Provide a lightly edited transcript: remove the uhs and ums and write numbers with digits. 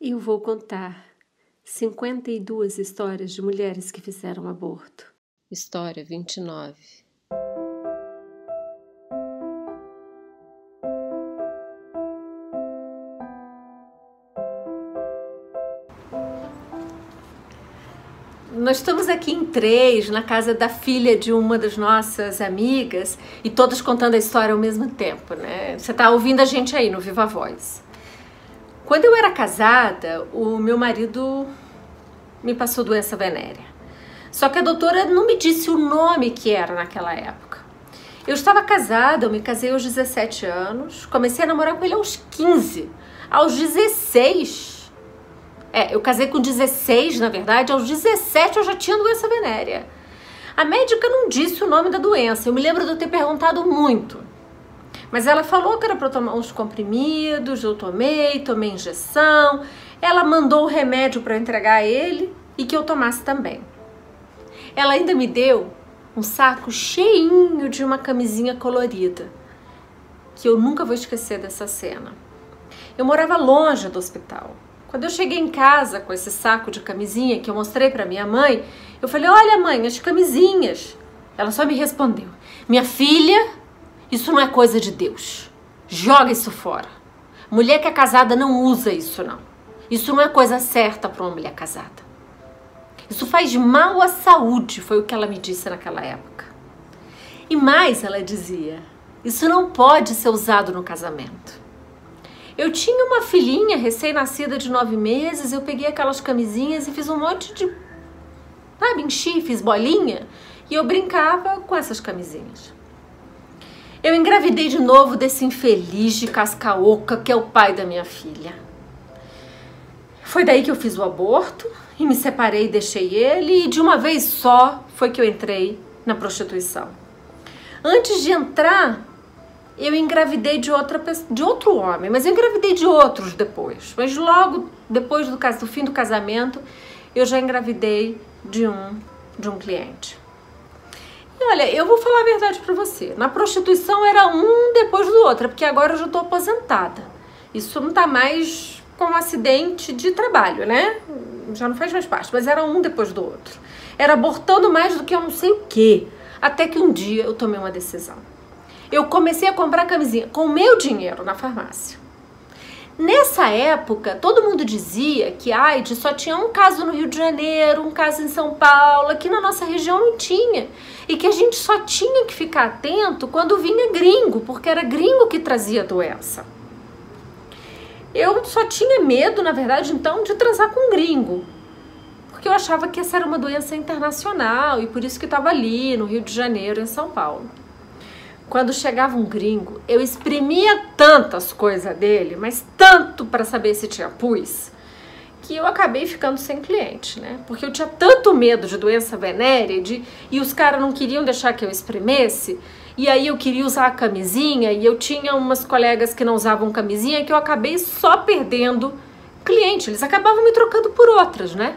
Eu vou contar 52 histórias de mulheres que fizeram aborto. História 29. Nós estamos aqui em 3, na casa da filha de uma das nossas amigas, e todas contando a história ao mesmo tempo, né? Você tá ouvindo a gente aí no Viva Voz. Quando eu era casada, o meu marido me passou doença venérea. Só que a doutora não me disse o nome que era naquela época. Eu estava casada, eu me casei aos 17 anos, comecei a namorar com ele aos 15. Aos 16... eu casei com 16, na verdade, aos 17 eu já tinha doença venérea. A médica não disse o nome da doença, eu me lembro de eu ter perguntado muito. Mas ela falou que era para eu tomar uns comprimidos, eu tomei injeção. Ela mandou o remédio para entregar a ele e que eu tomasse também. Ela ainda me deu um saco cheinho de uma camisinha colorida, que eu nunca vou esquecer dessa cena. Eu morava longe do hospital. Quando eu cheguei em casa com esse saco de camisinha que eu mostrei para minha mãe, eu falei: olha mãe, as camisinhas. Ela só me respondeu: minha filha, isso não é coisa de Deus. Joga isso fora. Mulher que é casada não usa isso não. Isso não é coisa certa para uma mulher casada. Isso faz mal à saúde, foi o que ela me disse naquela época. E mais, ela dizia, isso não pode ser usado no casamento. Eu tinha uma filhinha recém-nascida de 9 meses, eu peguei aquelas camisinhas e fiz um monte de... sabe, enchi, fiz bolinha e eu brincava com essas camisinhas. Eu engravidei de novo desse infeliz de casca oca que é o pai da minha filha. Foi daí que eu fiz o aborto e me separei e deixei ele, e de uma vez só foi que eu entrei na prostituição. Antes de entrar, eu engravidei de outro homem, mas eu engravidei de outros depois. Mas logo depois do fim do casamento, eu já engravidei de um cliente. E olha, eu vou falar a verdade pra você. Na prostituição era um depois do outro, porque agora eu já tô aposentada. Isso não tá mais como um acidente de trabalho, né? Já não faz mais parte, mas era um depois do outro. Era abortando mais do que eu não sei o quê. Até que um dia eu tomei uma decisão. Eu comecei a comprar camisinha com o meu dinheiro na farmácia. Nessa época, todo mundo dizia que AIDS só tinha um caso no Rio de Janeiro, um caso em São Paulo, aqui na nossa região não tinha. E que a gente só tinha que ficar atento quando vinha gringo, porque era gringo que trazia a doença. Eu só tinha medo, na verdade, então, de transar com um gringo. Porque eu achava que essa era uma doença internacional e por isso que estava ali, no Rio de Janeiro, em São Paulo. Quando chegava um gringo, eu exprimia tantas coisas dele, mas tanto para saber se tinha pus, que eu acabei ficando sem cliente, né? Porque eu tinha tanto medo de doença venérea e os caras não queriam deixar que eu exprimesse, e aí eu queria usar a camisinha, e eu tinha umas colegas que não usavam camisinha, que eu acabei só perdendo cliente. Eles acabavam me trocando por outras, né?